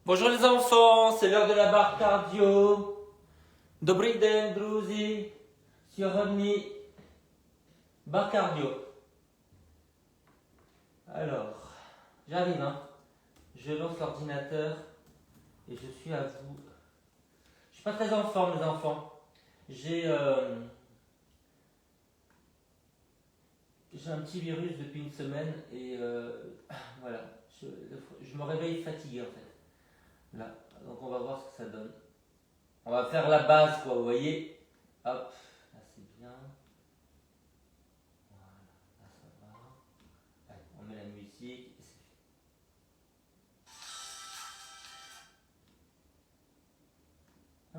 Bonjour les enfants, c'est l'heure de la barre cardio. Dobry den, druzy. Sjohodni. Barre cardio. Alors, j'arrive, hein. Je lance l'ordinateur et je suis à vous. Je suis pas très en forme, les enfants. J'ai un petit virus depuis une semaine et voilà. Je me réveille fatigué en fait. Là, donc on va voir ce que ça donne. On va faire la base, quoi, vous voyez. Hop, là c'est bien. Voilà, là ça va. Allez, on met la musique et c'est fait. Ah.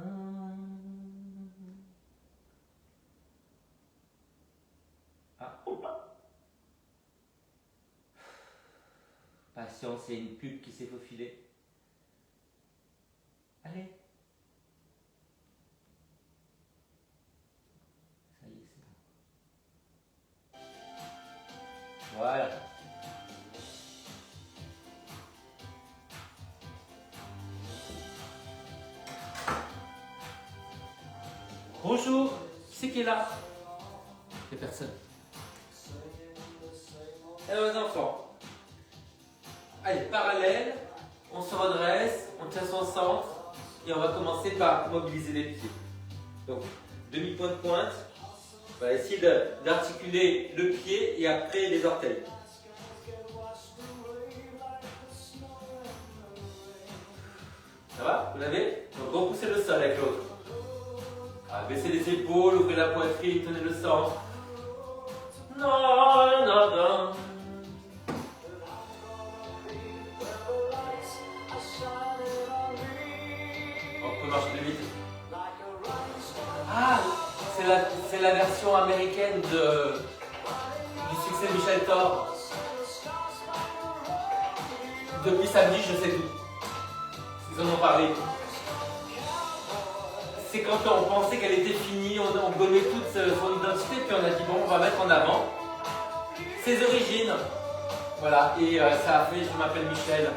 Patience, il y a une pub qui s'est faufilée. Allez. Ça y est, c'est bon. Voilà. Bonjour, qui c'est qui est là? Il n'y a personne. Alors les enfants, allez, parallèle, on se redresse, on tient son centre et on va commencer par mobiliser les pieds. Donc, demi-point de pointe, on va essayer d'articuler le pied et après les orteils. Ça va? Vous l'avez? Donc repoussez le sol avec l'autre. Baissez les épaules, ouvrez la poitrine, tenez le centre. Non, non, non. On peut marcher plus vite. Ah, c'est la version américaine du succès de Michel Thor. Depuis samedi, je sais tout. Ils en ont parlé. C'est quand on pensait qu'elle était finie, on gommait toute son identité, puis on a dit bon, on va mettre en avant ses origines. Voilà, et ça a fait, je m'appelle Michel.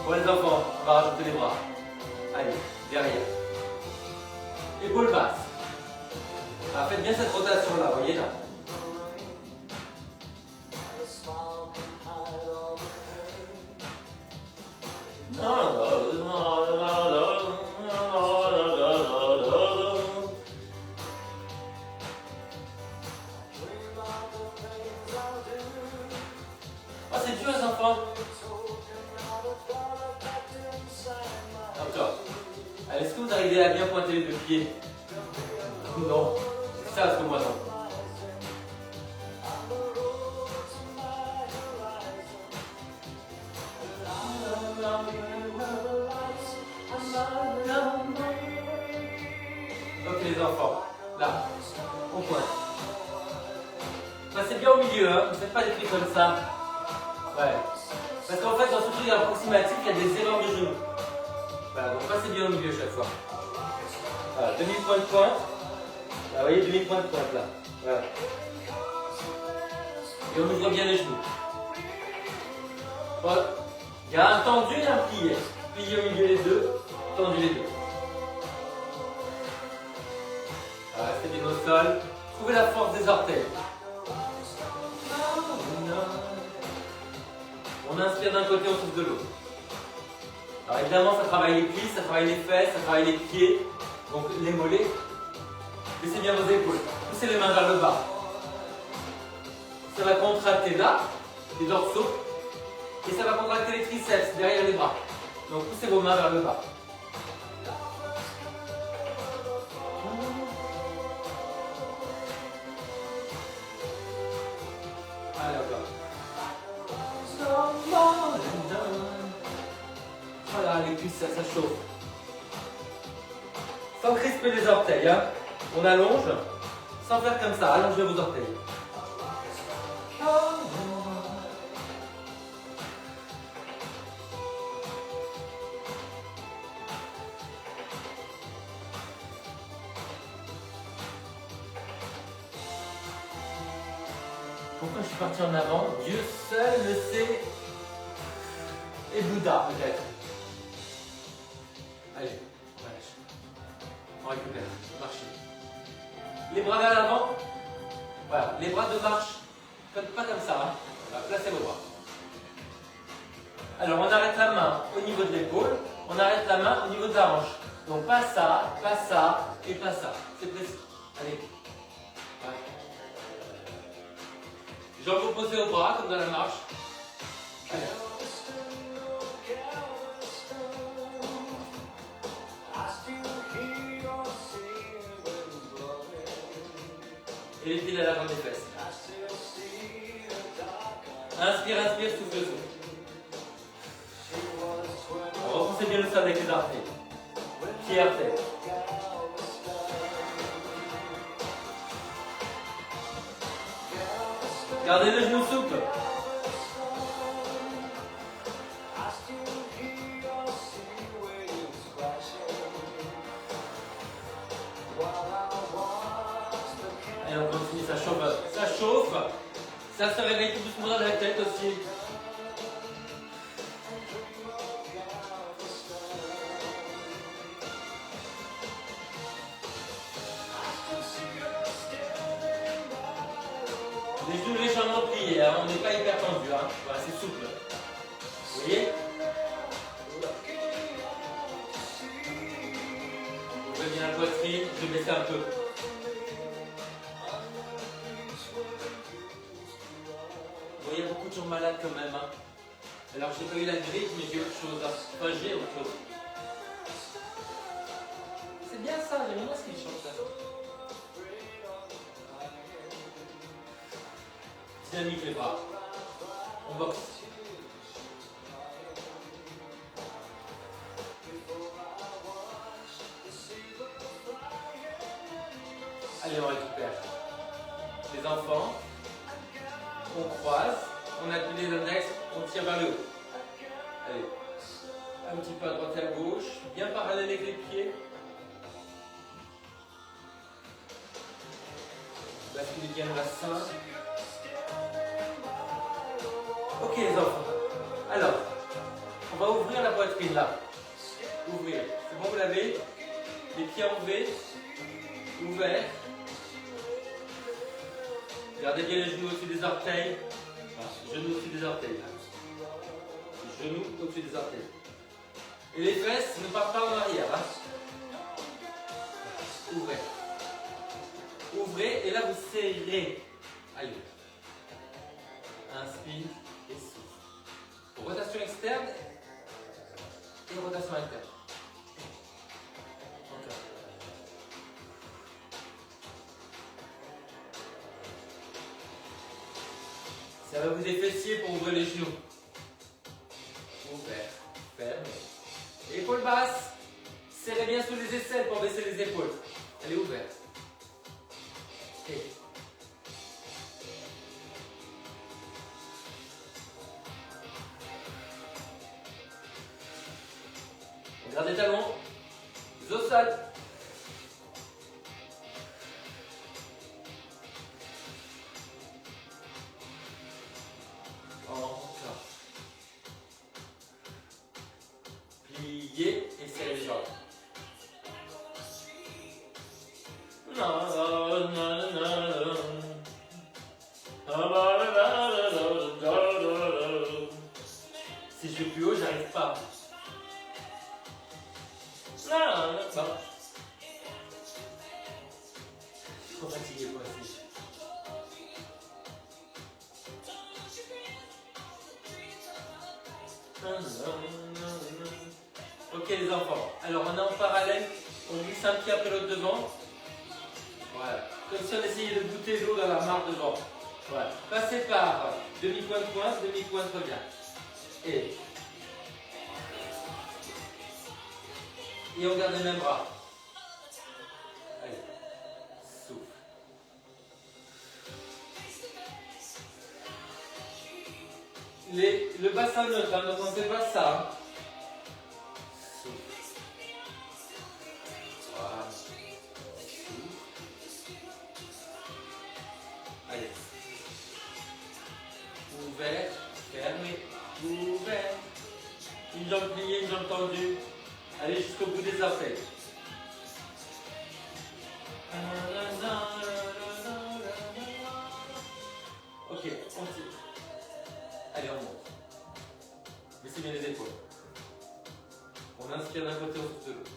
Bon les enfants, on va rajouter les bras. Allez, derrière. Épaules basses. Alors, faites bien cette rotation là, vous voyez là. Oh, c'est dur les enfants. Encore. Allez, est-ce que vous arrivez à bien pointer les deux pieds? Non. C'est ça, parce que moi non. Ok les enfants, là, on pointe. Passez bien au milieu, hein. Ne faites pas des trucs comme ça. Ouais. Parce qu'en fait, dans ce truc approximatif, il y a des erreurs de genoux. Voilà, donc passez bien au milieu chaque fois. Voilà, demi-point de pointe. Là, vous voyez, demi-point de pointe là. Voilà. Et on ouvre bien les genoux. Voilà. Il y a un tendu et un plié. Plié au milieu les deux, tendu les deux. Voilà, restez bien au sol. Trouvez la force des orteils. On inspire d'un côté, on souffle de l'autre. Alors évidemment, ça travaille les cuisses, ça travaille les fesses, ça travaille les pieds, donc les mollets. Laissez bien vos épaules. Poussez les mains vers le bas. Ça va contracter là, les dorsaux, et ça va contracter les triceps derrière les bras. Donc poussez vos mains vers le bas. Allez, encore. Voilà, les cuisses, ça chauffe. Sans crisper les orteils, hein. On allonge, sans faire comme ça, allongez vos orteils. Pourquoi je suis parti en avant? Dieu seul le sait. Et Bouddha peut-être. Allez, on relâche. On récupère. Marchez. Les bras vers l'avant. Voilà, les bras de marche. Faites pas comme ça. Hein. Voilà, placez vos bras. Alors on arrête la main au niveau de l'épaule. On arrête la main au niveau de la hanche. Donc pas ça et pas ça. C'est précis. Allez. Voilà. Jambes opposées au bras comme dans la marche. Allez. Et les pieds à l'avant des fesses. Inspire, inspire, souffle, souffle. Repoussez bien le sol avec les artères. Pieds artères. Gardez le genou souple. Et on continue, ça chauffe. Ça chauffe. Ça se réveille tout doucement dans la tête aussi. Les genoux légèrement pliés, hein. On n'est pas hyper tendu. Hein. Voilà, c'est souple. Vous voyez? Ouvrez bien la poitrine, je vais baisser un peu. Bon, il y a beaucoup de gens malades quand même. Hein. Alors, j'ai pas eu la grippe, mais j'ai autre chose. Hein. Enfin, j'ai autre chose. C'est bien ça, j'aime bien ce qu'il chante ça. Dynamique les bras. On boxe. Allez, on récupère. Les enfants. On croise. On appuie les index. On tire vers le haut. Allez. Un petit peu à droite et à gauche. Bien parallèle avec les pieds. Basculez bien le bassin. Ok les enfants. Alors, on va ouvrir la poitrine là. Ouvrir. C'est bon, vous l'avez? Les pieds enlevés. Ouverts. Gardez bien les genoux au-dessus des orteils. Genoux au-dessus des orteils. Genoux au-dessus des orteils. Et les fesses ne partent pas en arrière. Hein. Ouvrez. Ouvrez et là vous serrez. Allez. Inspire et souffle. Rotation externe et rotation interne. Encore. Ça va vous fessiers pour ouvrir les genoux. Ouvert, fermé. Épaules basses. Serrez bien sous les aisselles pour baisser les épaules. Elle est ouverte. Et. Gardez les talons. Os au sol. Encore. Pliez et serrez les jambes. Si je vais plus haut, j'arrive pas. Bon. Je suis trop fatigué moi aussi. Ok les enfants, alors on est en parallèle, on glisse un pied après l'autre devant. Voilà. Comme si on essayait de goûter l'eau dans la mare devant. Voilà. Passez par demi-pointe pointe, demi-pointe revient. Et on garde les mêmes bras. Allez. Souffle. Le bassin neutre, hein, donc on ne fait pas ça. Hein. Souffle. Voilà. Allez. Ouvert, fermé, ouvert, Une jambe pliée, une jambe tendue. Allez jusqu'au bout des orteils. Ok, on tire. Allez, on monte. Baissez bien les épaules. On inspire d'un côté, on souffle de l'autre.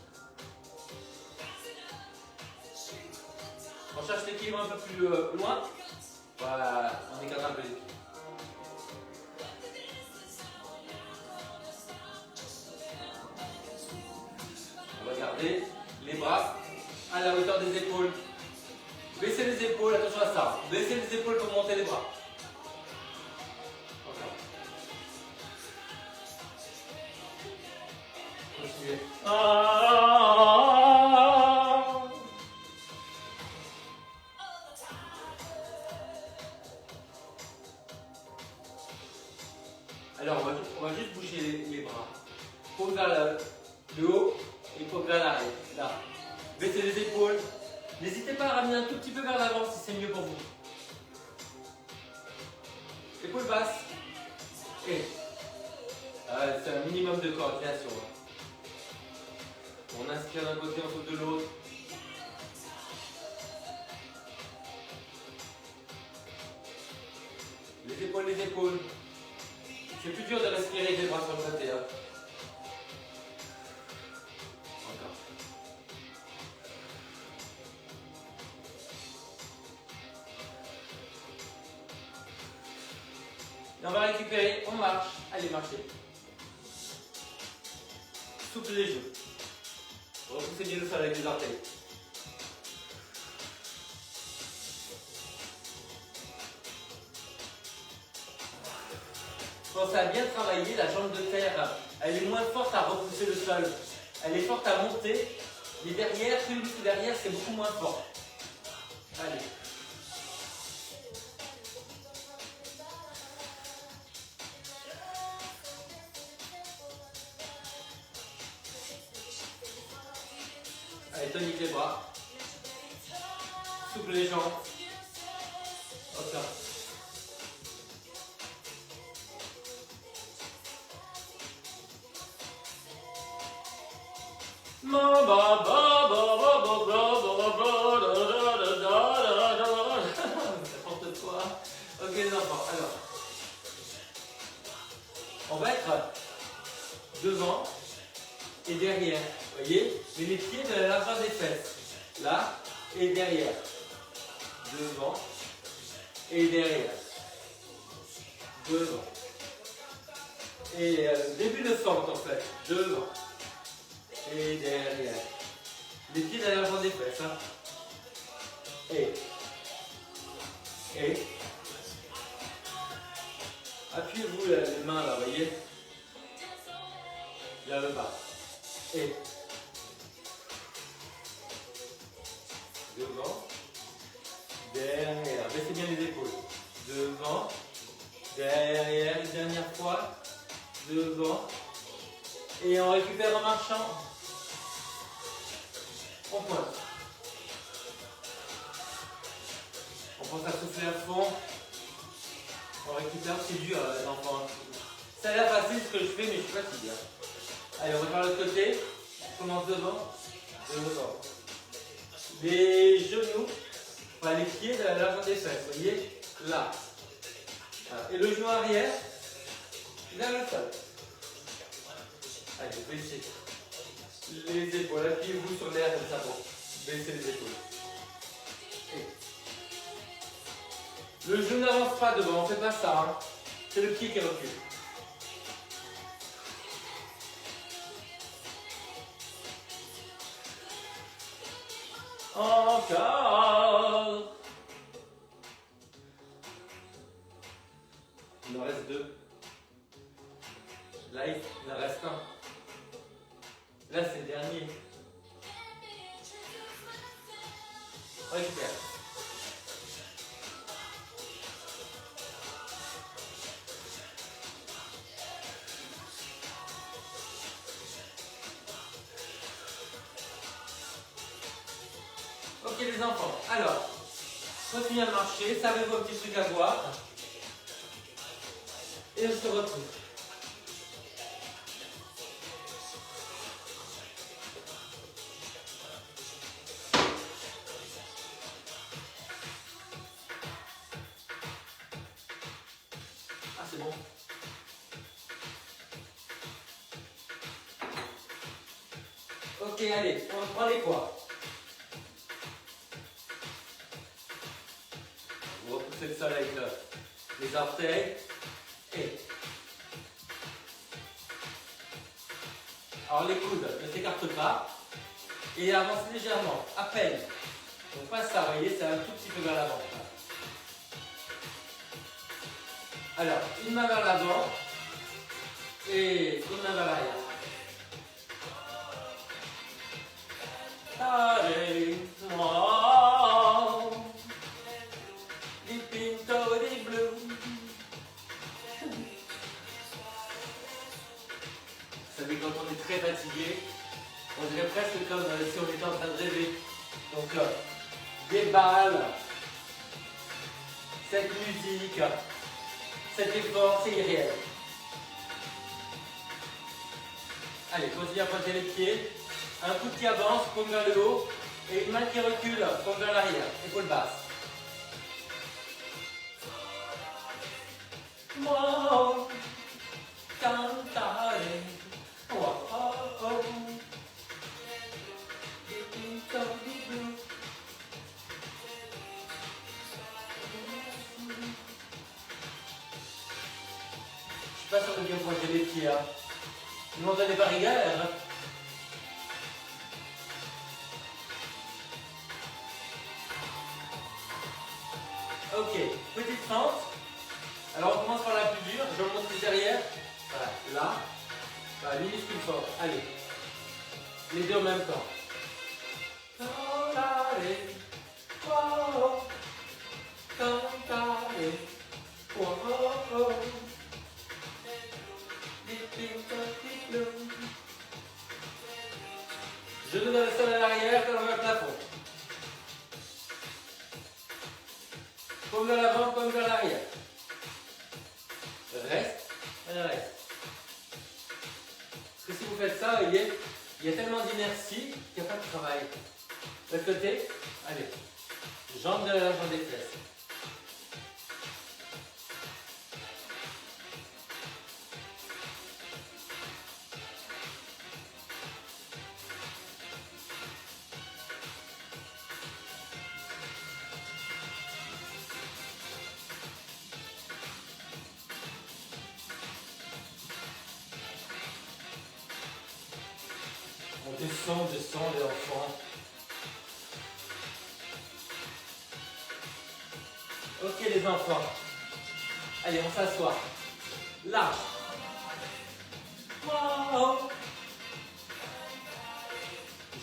On cherche l'équilibre un peu plus loin. Voilà, on écarte un peu les pieds. On va garder les bras à la hauteur des épaules. Baissez les épaules, attention à ça. Baissez les épaules pour monter les bras. Encore. Continuez. Alors on va juste bouger les bras. Paume vers le haut et paume vers l'arrière. Là. Baissez les épaules. N'hésitez pas à ramener un tout petit peu vers l'avant si c'est mieux pour vous. Épaules basses. Et c'est un minimum de coordination. On inspire d'un côté, on souffle de l'autre. Les épaules, les épaules. C'est plus dur de respirer avec les bras sur le côté. Hein. Encore. Et on va récupérer, on marche. Allez, marchez. Souple les genoux. Repoussez bien le sol avec les orteils. Pensez à bien travailler, la jambe de terre, elle est moins forte à repousser le sol. Elle est forte à monter, mais derrière, tout le muscle derrière, c'est beaucoup moins fort. Allez. Allez, tonique les bras. Souple les jambes. Hop là. N'importe quoi. Ok les enfants, alors. On va être devant et derrière. Vous voyez? Mais les pieds de la largeur des fesses. Là et derrière. Devant et derrière. Devant. Et début de fente en fait. Devant. Et derrière. Les pieds de la largeur des fesses. Hein. Et. Appuyez-vous les mains là, vous voyez. Vers le bas. Et. Devant. Derrière. Baissez bien les épaules. Devant. Derrière. Une dernière fois. Devant. Et on récupère en marchant. On pointe. On pense à souffler à fond. On récupère, c'est dur les enfants. Ça a l'air facile ce que je fais, mais je suis fatigué. Allez, on va faire l'autre côté. On commence devant. Devant. Les genoux, enfin les pieds de la largeur des fesses, vous voyez, là. Et le genou arrière, vers le sol. Allez, baissez les épaules, appuyez-vous sur l'air comme ça pour baisser les épaules. Le genou n'avance pas devant, on ne fait pas ça. Hein. C'est le pied qui recule. Encore. Il en reste deux. Là, il en reste un. Là, c'est le dernier. On récupère. Ok les enfants, alors, continuez à marcher, savez-vous un petit truc à boire. Et on se retrouve. allez, on prend les poids. Vous repoussez le sol avec les orteils. Et. Alors les coudes ne s'écartent pas. Et avancez légèrement, à peine. Donc pas ça, vous voyez, c'est un tout petit peu vers l'avant. Alors, une main vers l'avant et une main vers l'arrière. Allez, moi, di pinto di blu. Vous savez, quand on est très fatigué, on dirait presque comme si on était en train de rêver. Donc, des balles, cette musique, cet effort, c'est irréel. Allez, continuez à pointer les pieds. Un coup qui avance, paume vers le haut. Et une main qui recule, paume vers l'arrière. Épaule basse. Wow, cantare. Wow, je suis pas sûr de bien pointer les pieds. Hein. Vous m'entendez pas rigoler hein. Ok, petite fente. Alors on commence par la plus dure. Je remonte les derrière. Voilà, là. Voilà, minuscule fort. Allez. Les deux en même temps. Genou dans le sol à l'arrière, talon vers le plafond. Paume vers l'avant, paume vers l'arrière. Reste, reste. Parce que si vous faites ça, vous voyez, il y a tellement d'inertie qu'il n'y a pas de travail. De l'autre côté, allez. Jambe derrière la jambe des fesses. On descend les enfants. Ok les enfants. Allez, on s'assoit. Large. Wow.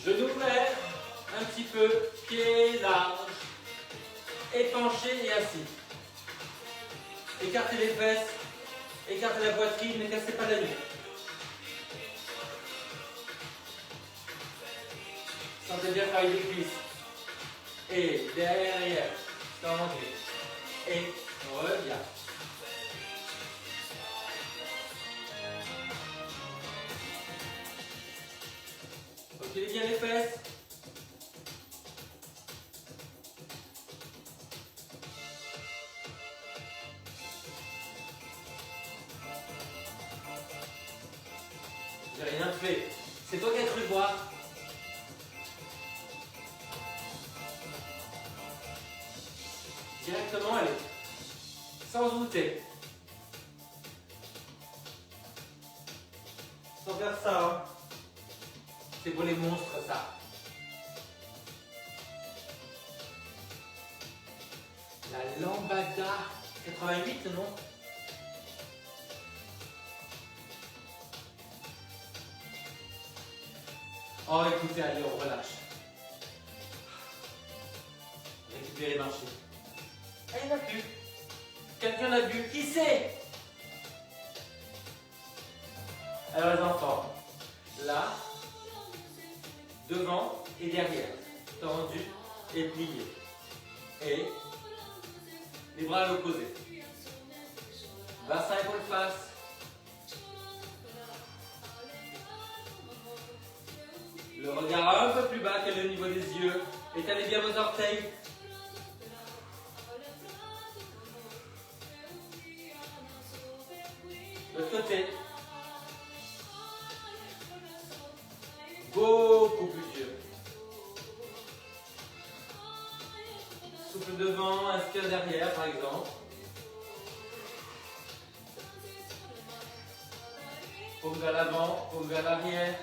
Genou ouvert. Un petit peu. Pied large. Épanché et assis. Écartez les fesses. Écartez la poitrine, ne cassez pas la nuque. Sentez bien travailler les cuisses. Et derrière, tendu. Et reviens. Reculez bien les fesses. J'ai rien fait. C'est toi qui as cru voir. Directement, allez. Sans douter. Sans faire ça. Hein. C'est pour les monstres, ça. La lambada. 88, non? Oh, écoutez, allez, on relâche. Récupérez, marchez. Ah, il n'y en a plus. Quelqu'un l'a vu. Qui c'est? Alors, les enfants, là, devant et derrière. Tendu et plié. Et les bras à l'opposé. Bassin, épaule, face. Le regard un peu plus bas que le niveau des yeux. Étalez bien vos orteils. L'autre côté. Beaucoup plus inspire derrière par exemple. Paume vers l'avant, paume vers l'arrière.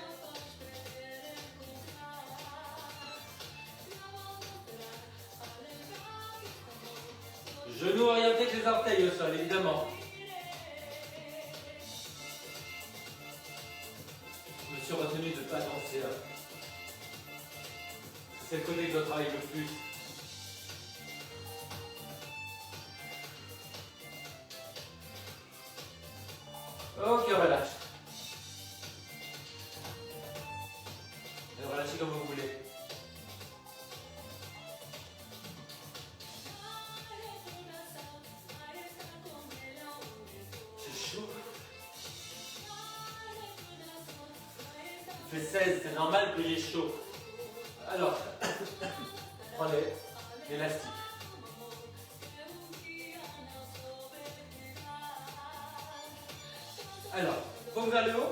Genoux orientés avec les orteils au sol, évidemment. Je me suis retenu de ne pas danser là. C'est le côté que je travaille le plus. Ok, relâche. Et relâchez comme vous voulez. C'est chaud. Il fait 16, c'est normal que j'ai chaud. Alors, prenez l'élastique. Alors, paume vers le haut,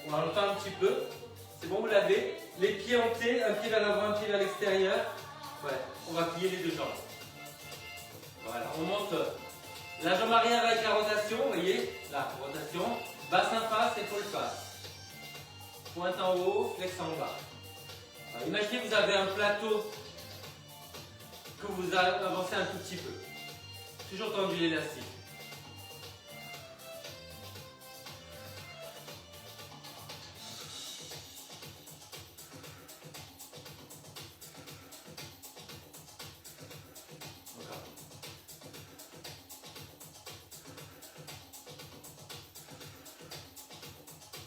on va l'entendre un petit peu. C'est bon, vous l'avez. Les pieds en T, un pied vers l'avant, un pied vers l'extérieur. Ouais, on va plier les deux jambes. Voilà, on monte la jambe arrière avec la rotation, vous voyez, la rotation. Bassin face, épaule face. Pointe en haut, flex en bas. Alors, imaginez que vous avez un plateau que vous avancez un tout petit peu. Toujours tendu l'élastique.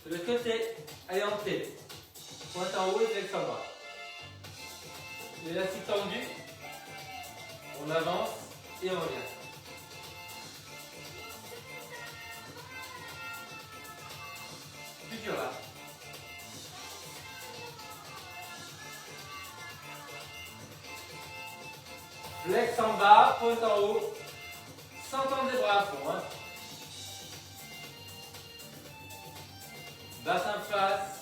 De l'autre côté, allez en T. Pointe en haut et flex en bas. L'élastique tendu. On avance et on revient. Plus dur là. Flex en bas, pointe en haut. Sans tendre les bras à fond. Hein. Bassin face.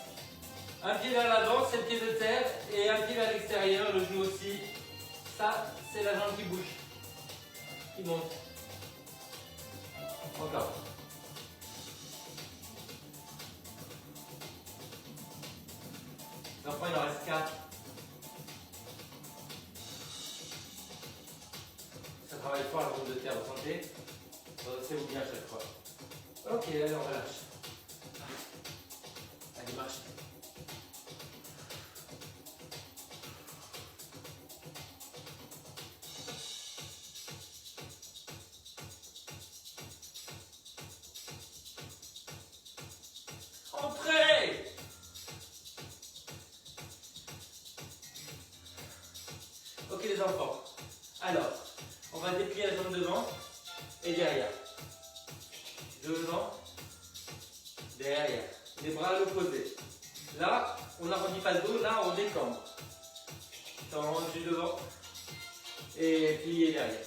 Un pied vers l'avant, c'est le pied de terre. Et un pied vers l'extérieur, le genou aussi. Ça, c'est la jambe qui bouge. Qui monte. Encore. Les enfants, il en reste 4. Ça travaille fort la jambe de terre, vous sentez? Redressez-vous bien à chaque fois. Ok, allez, on relâche. Allez, marche. Entrez! Ok les enfants. Alors, on va déplier la jambe devant et derrière. Devant, derrière. Les bras à l'opposé. Là, on n'arrondit pas le dos, là on décambre. Tendu devant et plié derrière.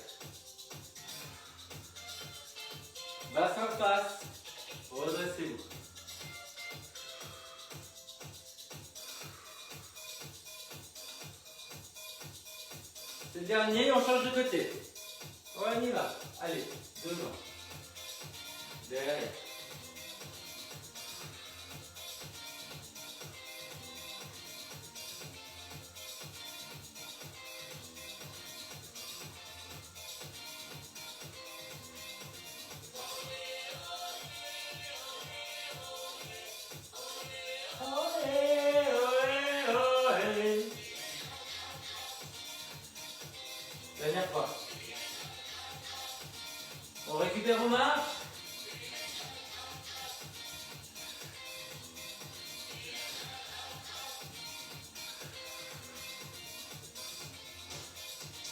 Bassin face, redressez-vous. C'est le dernier, on change de côté. On y va. Allez, devant. Derrière. Dernière fois. On récupère vos marches.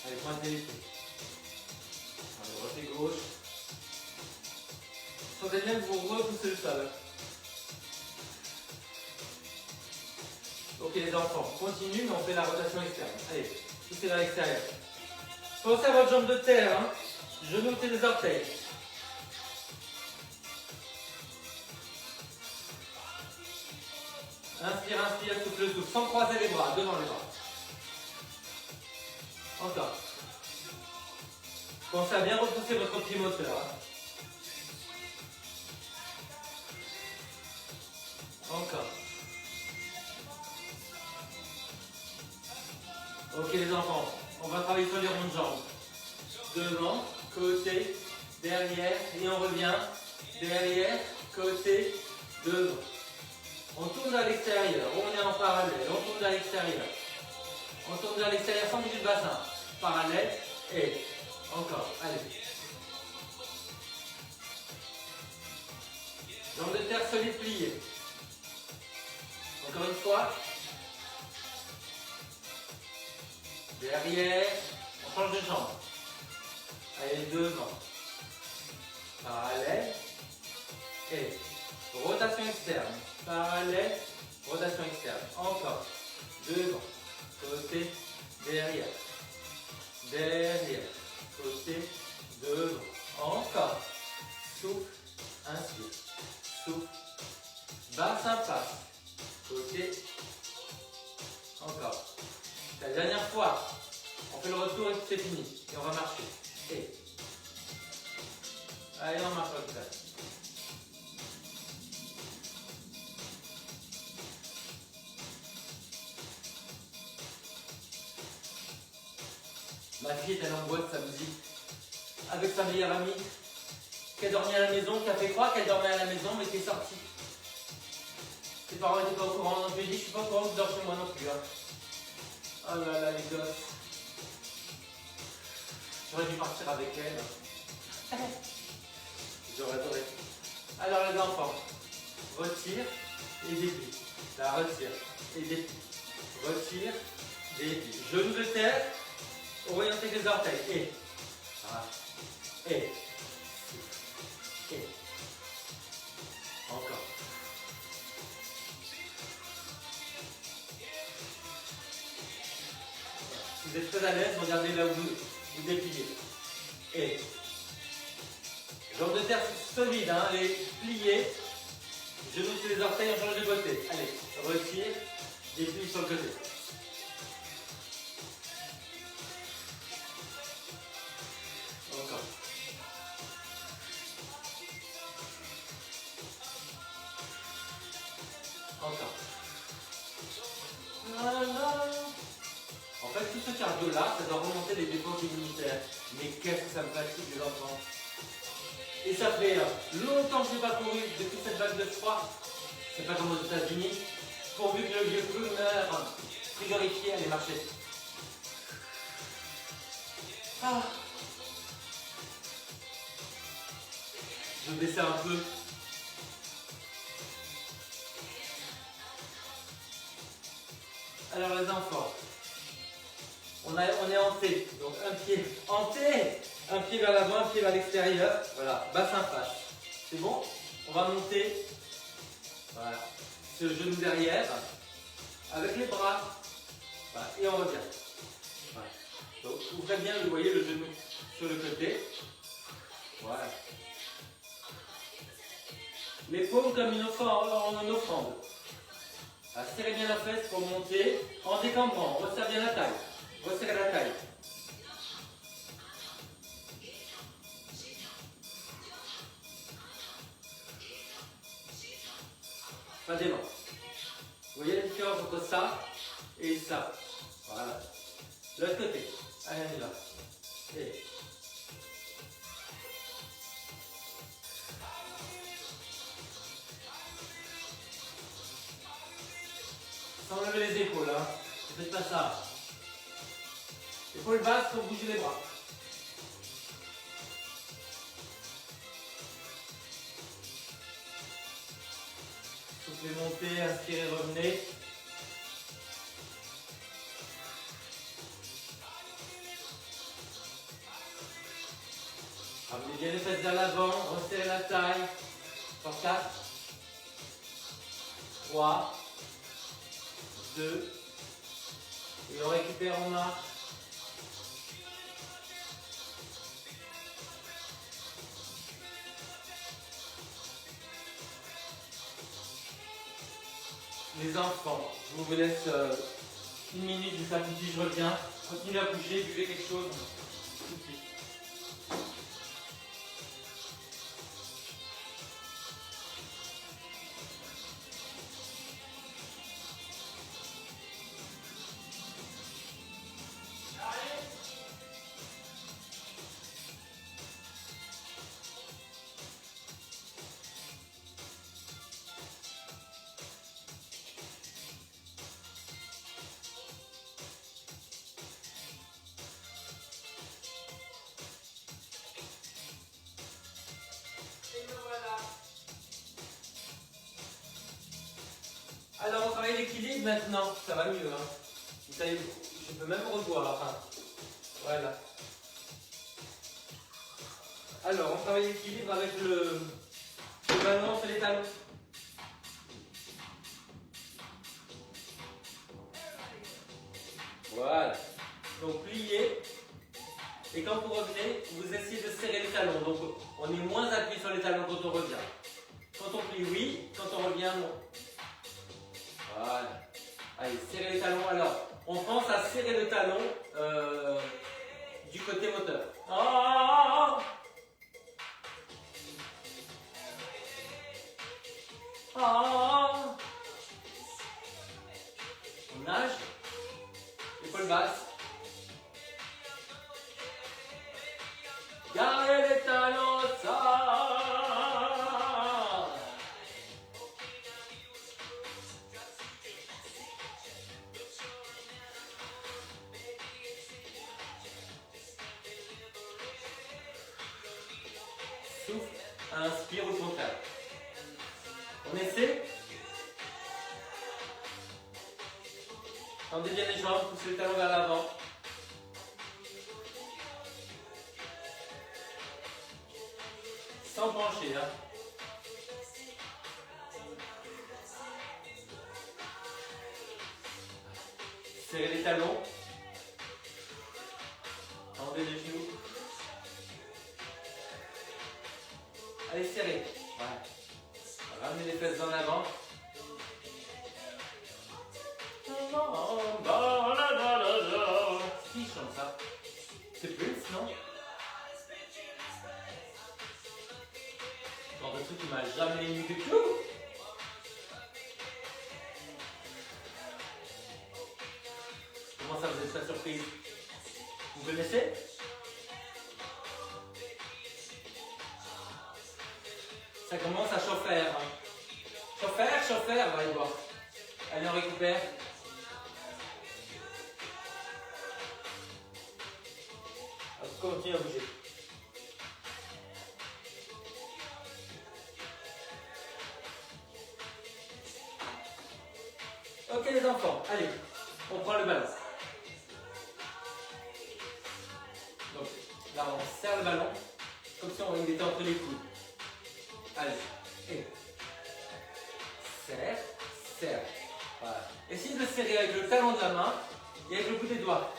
Allez, pointez les pieds. Allez, droite et gauche. Sentez bien que vous repoussez le sol. Ok les enfants, continue, mais on fait la rotation externe. Allez, poussez vers l'extérieur. Pensez à votre jambe de terre, hein. Genoux et les orteils. Inspire, inspire, souffle le souffle, sans croiser les bras, devant les bras. Encore. Pensez à bien repousser votre pied moteur. Hein. Encore. Ok les enfants, on va travailler sur les ronds de jambes. Devant, côté, derrière, et on revient. Derrière, côté, devant. On tourne vers l'extérieur, on est en parallèle, on tourne vers l'extérieur. On tourne vers l'extérieur sans bouger le bassin. Parallèle, et encore, allez. Jambes de terre solides pliées. Encore une fois. Derrière, on change de jambe. Allez, devant. Parallèle. Et rotation externe. Parallèle, rotation externe. Encore. Devant. Côté, derrière. Derrière. Côté, devant. Encore. Souffle, inspire. Souffle. Bassin passe. Côté. Encore. La dernière fois. On fait le retour et c'est fini. Et on va marcher. Et. Allez, on marche comme ça. Ma fille est allée en boîte samedi avec sa meilleure amie qui a dormi à la maison, qui a fait croire qu'elle dormait à la maison mais qui est sortie. Ses parents n'étaient pas au courant, donc je lui ai dit je suis pas au courant que tu dors chez moi non plus. Hein. Oh là là les gosses. J'aurais dû partir avec elle. J'aurais adoré. Alors les enfants, retire et déplie. La retire et déplie. Retire, déplie. Genou de terre. Orientez les orteils. Et. Voilà. Et. Et. Encore. Si vous êtes très à l'aise, regardez là où vous dépliez. Et. Jambes de terre solides, hein, les pliés. Genoux sur les orteils, on change de côté. Allez, retire, déplie sur le côté. Encore. Encore. Voilà. En fait, tout ce cardio-là, ça doit remonter les défenses immunitaires. Mais qu'est-ce que ça me fatigue, les enfants. Et ça fait longtemps que je n'ai pas couru depuis cette vague de froid. C'est pas comme aux États-Unis. Pourvu que le vieux meurt frigorifié, allez marcher. Ah. Je vais baisser un peu. Alors les enfants, on est en T, donc un pied en T, un pied vers l'avant, un pied vers l'extérieur, voilà, bassin face. C'est bon? On va monter, voilà, ce genou derrière, avec les bras, voilà, et on revient. Voilà. Donc ouvrez bien, vous voyez le genou sur le côté, voilà. Les paumes comme une offrande. Serrez bien la fesse pour monter en décambrant. Resserrez bien la taille. Resserrez la taille. Pas d'élan. Vous voyez la différence entre ça et ça. Voilà. L'autre côté. Allez, on y va. Et. Sans lever les épaules, hein. Ne faites pas ça. Épaules basses pour bouger les bras. Soufflez, montez, inspirez, revenez. Ramenez bien les fesses vers l'avant, resserrez la taille. Sur 4, 3, 2, et on récupère en marche. Les enfants, je vous laisse une minute, je fais un petit, je reviens. Continuez à bouger, buvez quelque chose. Tout de suite. Alors, on travaille l'équilibre maintenant. Ça va mieux. Hein. Vous savez, je peux même revoir. Hein. Voilà. Alors, on travaille l'équilibre avec le ballon sur les talons. Voilà. Donc, pliez. Et quand vous revenez, vous essayez de serrer les talons. Donc, on est moins appuyé sur les talons quand on revient. Quand on plie, oui. Quand on revient, non. Voilà. Allez, serrez les talons. Alors, on pense à serrer le talon du côté moteur. Ah, ah. On nage. Épaule basse. Gardez les talons, ça. Souffle, inspire au contraire. On essaie. Tendez bien les jambes, poussez le talon vers l'avant. Sans pencher. Hein. Serrez les talons. Tendez les genoux. Allez, serrez. Voilà. Ramenez les fesses en avant. Qui chante ça? C'est Prince, non? Genre de truc qui m'a jamais ému du tout. Comment ça, vous êtes pas surprise? Vous connaissez? Ça commence à chauffer. Hein. Chauffer, on va y voir. Allez, on récupère. On continue à bouger. Ok les enfants, allez, on prend le ballon. Donc là on serre le ballon, comme si on était entre les coudes. Allez, et serre, serre. Voilà. Essayez de le serrer avec le talon de la main et avec le bout des doigts.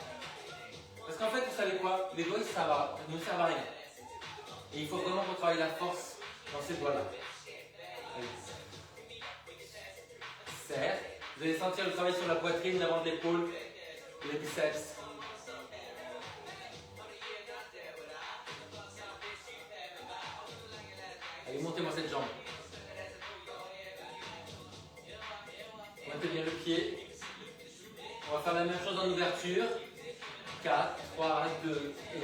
Parce qu'en fait, vous savez quoi? Les doigts ne servent à rien. Et il faut vraiment qu'on travaille la force dans ces doigts-là. Serre. Vous allez sentir le travail sur la poitrine, l'avant de l'épaule, les biceps. Allez, montez-moi cette jambe. Pointez bien le pied. On va faire la même chose en ouverture. 4, 3, 2 et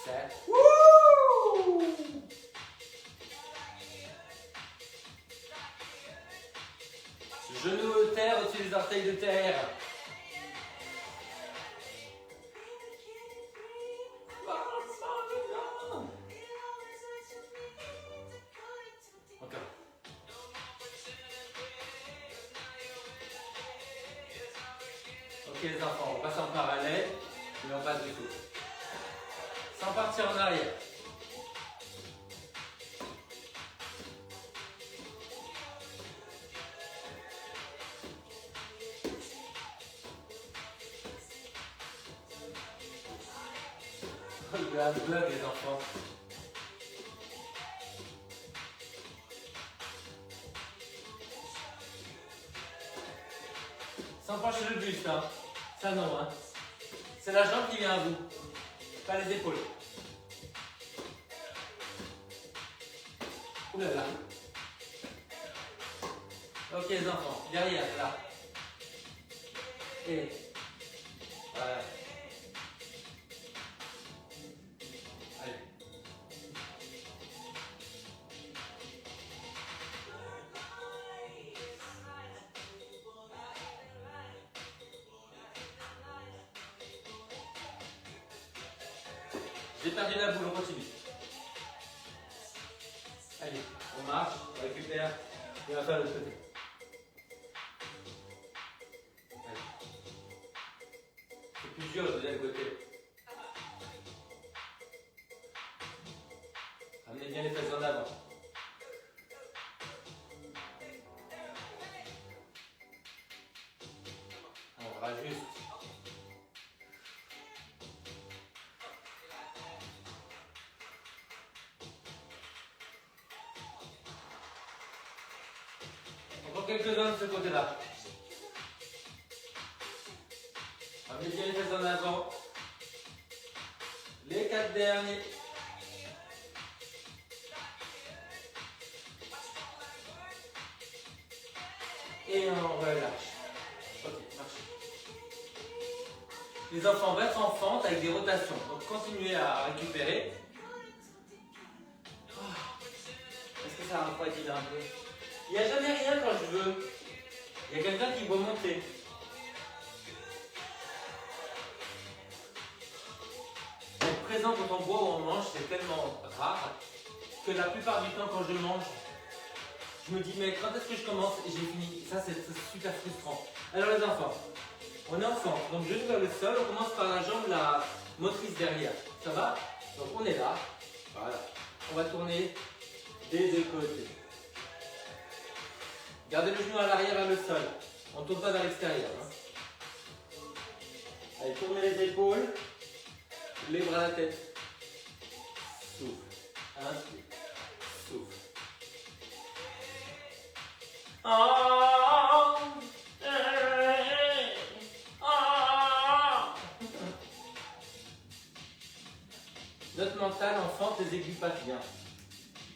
7. Wouh! Genoux de terre au-dessus des orteils de terre. Encore. Ok les enfants, on passe en parallèle, mais on passe du tout. Sans partir en arrière. Il y a un bug les enfants. Sans pencher le buste, hein. Ça non, hein. C'est la jambe qui vient à vous, pas les épaules. Ouh là là. Ok les enfants, derrière, là. Et voilà. Allez. J'ai perdu la boule, on continue. Allez, On marche, on récupère et on va faire l'autre côté. C'est plus dur de deuxième côté. Ramenez bien les fesses en avant. On rajuste. Encore quelques-uns de ce côté-là. Ramenez bien les fesses en avant. Les 4 derniers. Et on relâche. Ok, marche. Les enfants restent en fente avec des rotations. Donc continuez à récupérer. Est-ce que ça va refroidir un peu? Il n'y a jamais rien quand je veux. Il y a quelqu'un qui doit monter. Être présent quand on boit ou on mange, c'est tellement rare que la plupart du temps quand je mange, je me dis mais quand est-ce que je commence et j'ai fini. Ça c'est super frustrant. Alors les enfants, on est ensemble. Donc genou vers le sol, on commence par la jambe la motrice derrière. Ça va? Donc on est là. Voilà. On va tourner des deux côtés. Gardez le genou à l'arrière vers le sol. On ne tourne pas vers l'extérieur. Hein. Allez, tournez les épaules. Les bras à la tête. Souffle. Inspire. Souffle. Notre mental en fente, les aigus passent bien.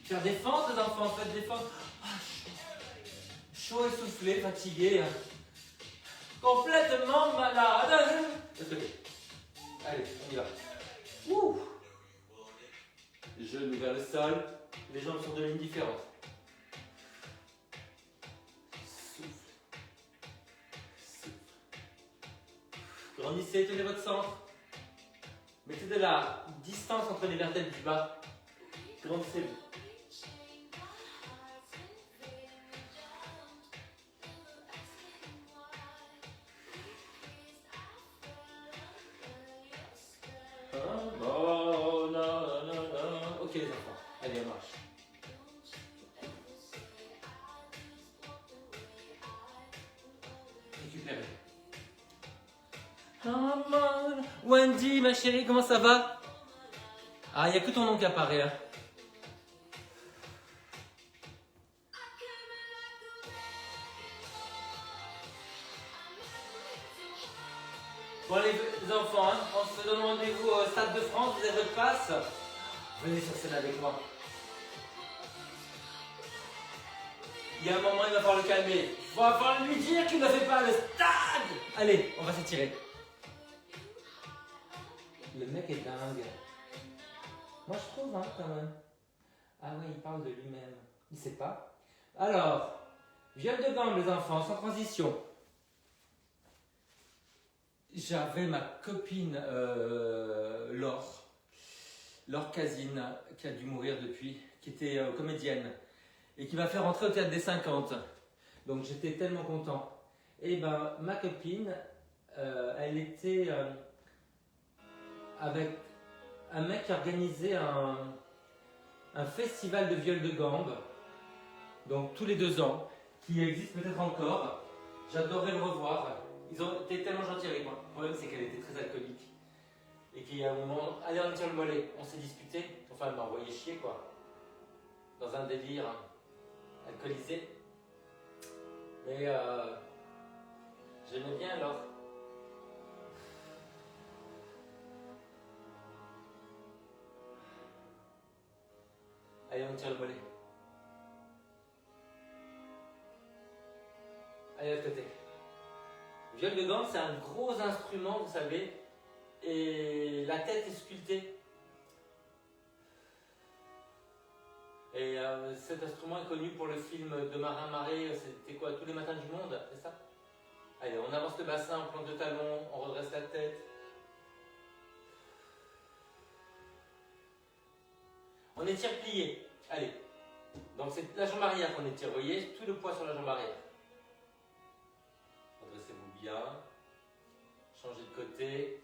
Faire des fentes, les enfants, faites des fentes. Chaud, essoufflé, fatigué. Complètement malade. Allez, on y va. Ouh. Genoux vers le sol. Les jambes sont de lignes différentes. Souffle. Souffle. Grandissez, tenez votre centre. Mettez de la distance entre les vertèbres du bas. Grandissez-vous. Ok les enfants, allez on marche. Récupérez. Wendy, ma chérie, comment ça va? Ah, il n'y a que ton nom qui apparaît. Hein. Bon les enfants, hein, on se donne rendez-vous au Stade de France, vous avez votre passe. Venez sur scène avec moi. Il y a un moment, il va falloir le calmer. Il va falloir lui dire qu'il ne fait pas le stade. Allez, on va s'étirer. Le mec est dingue. Moi je trouve, hein, quand même. Ah ouais, il parle de lui-même. Il sait pas. Alors, viol de gambe les enfants, sans transition. J'avais ma copine Laure Casine, qui a dû mourir depuis, qui était comédienne et qui m'a fait rentrer au théâtre des 50. Donc j'étais tellement content. Et ben ma copine, elle était avec un mec qui organisait un festival de viol de gambe, donc tous les 2 ans, qui existe peut-être encore. J'adorerais le revoir. Ils ont été tellement gentils avec moi. Le problème, c'est qu'elle était très alcoolique. Et qu'il y a un moment, allez, on tire le mollet. On s'est disputé. Enfin, elle m'a envoyé chier, quoi. Dans un délire alcoolisé. Mais j'aimais bien alors. Allez, on tire le mollet. Allez, à l'autre côté. Viol de gambe, c'est un gros instrument, vous savez, et la tête est sculptée. Et cet instrument est connu pour le film de Marin Marais, c'était quoi, Tous les matins du monde, c'est ça? Allez, on avance le bassin, on plante le talon, on redresse la tête. On étire plié. Allez. Donc c'est la jambe arrière qu'on étire, vous voyez, tout le poids sur la jambe arrière. Redressez-vous bien. Changez de côté.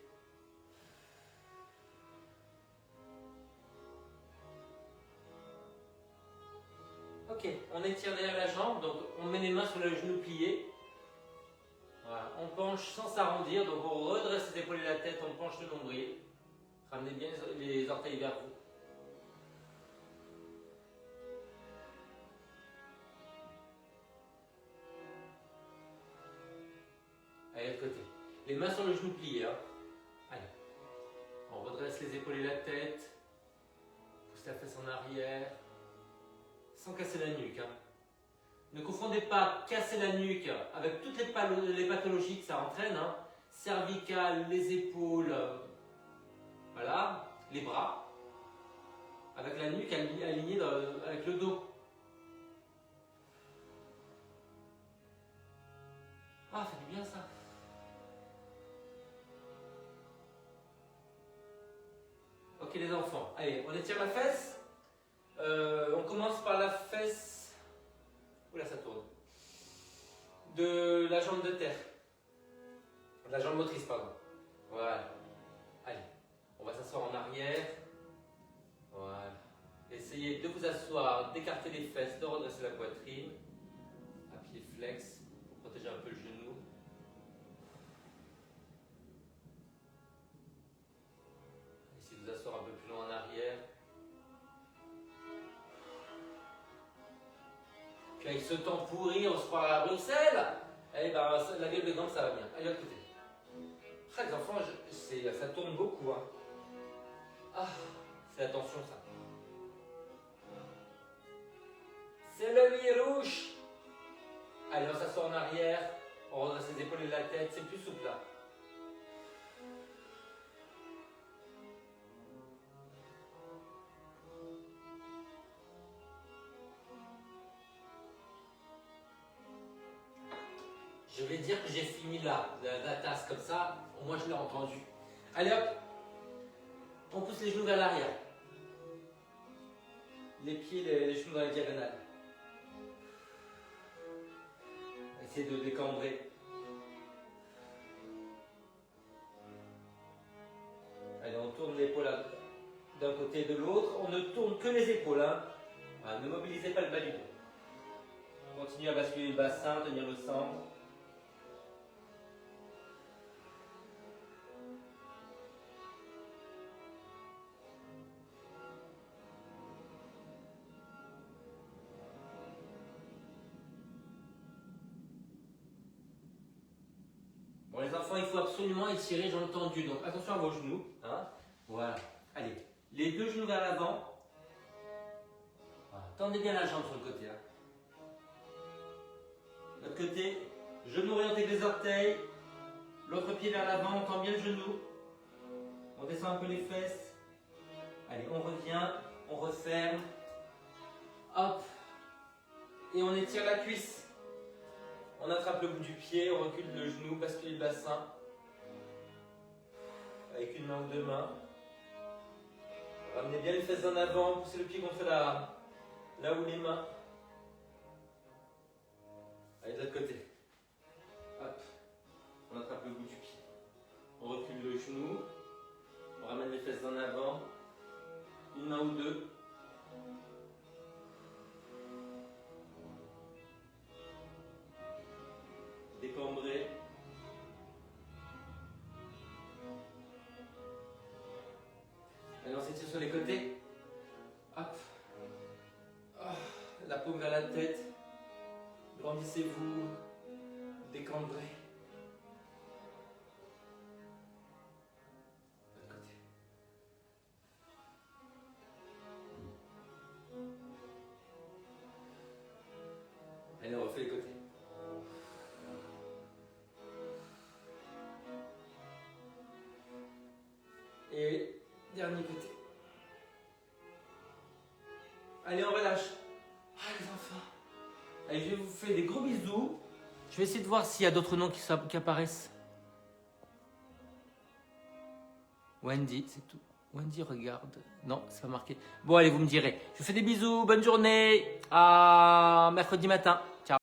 Ok, on étire derrière la jambe, donc on met les mains sur le genou plié. Voilà, on penche sans s'arrondir, donc on redresse les épaules et la tête, on penche le nombril. Ramenez bien les orteils vers vous. Allez, de l'autre côté. Les mains sur le genou plié. Hein. Allez. On redresse les épaules et la tête. Pousse la fesse en arrière. Sans casser la nuque. Hein. Ne confondez pas casser la nuque avec toutes les pathologies que ça entraîne. Hein. Cervicales, les épaules, voilà, les bras. Avec la nuque alignée avec le dos. Ah, ça fait du bien ça. Ok les enfants, allez, on étire la fesse. On commence par la fesse. Oula, ça tourne. De la jambe de terre. De la jambe motrice, pardon. Voilà. Allez, on va s'asseoir en arrière. Voilà. Essayez de vous asseoir, d'écarter les fesses, de redresser la poitrine. À pied flex, pour protéger un peu le genou. Essayez de vous asseoir un peu plus loin en arrière. Puis avec ce temps pourri, on se croit à Bruxelles. Eh ben, la gueule de gants, ça va bien. Allez, à côté. Ah, les enfants, ça tourne beaucoup. Hein. Ah, c'est la tension, ça. C'est le virus. Allez, on s'assoit en arrière. On redresse les épaules et la tête. C'est plus souple, là. Je vais dire que j'ai fini là, la tasse comme ça, au moins je l'ai entendu. Allez hop, on pousse les genoux vers l'arrière. Les pieds, les genoux dans la diagonale. Essayez de décambrer. Allez, on tourne l'épaule d'un côté et de l'autre. On ne tourne que les épaules. Hein. Voilà, ne mobilisez pas le bas du dos. Continuez à basculer le bassin, tenir le centre. Bon les enfants, il faut absolument étirer, j'ai entendu, donc attention à vos genoux. Hein. Voilà, allez, les deux genoux vers l'avant. Voilà. Tendez bien la jambe sur le côté. Hein. L'autre côté, genou orienté avec les orteils, l'autre pied vers l'avant, on tend bien le genou. On descend un peu les fesses. Allez, on revient, on referme. Hop, et on étire la cuisse. On attrape le bout du pied, on recule le genou, bascule le bassin. Avec une main ou deux mains. Ramenez bien les fesses en avant, poussez le pied contre là où les mains. Allez, de l'autre côté. Hop, on attrape le bout du pied. On recule le genou. On ramène les fesses en avant. Une main ou deux. Décambrer. Allez, on s'étire sur les côtés. Hop. Oh, la paume vers la tête. Grandissez-vous. Décambrez. De l'autre côté. Allez, on refait les côtés. Et dernier côté. Allez, on relâche. Ah, les enfants. Allez, je vous fais des gros bisous. Je vais essayer de voir s'il y a d'autres noms qui apparaissent. Wendy, c'est tout. Wendy regarde. Non, c'est pas marqué. Bon, allez, vous me direz. Je vous fais des bisous. Bonne journée. À mercredi matin. Ciao.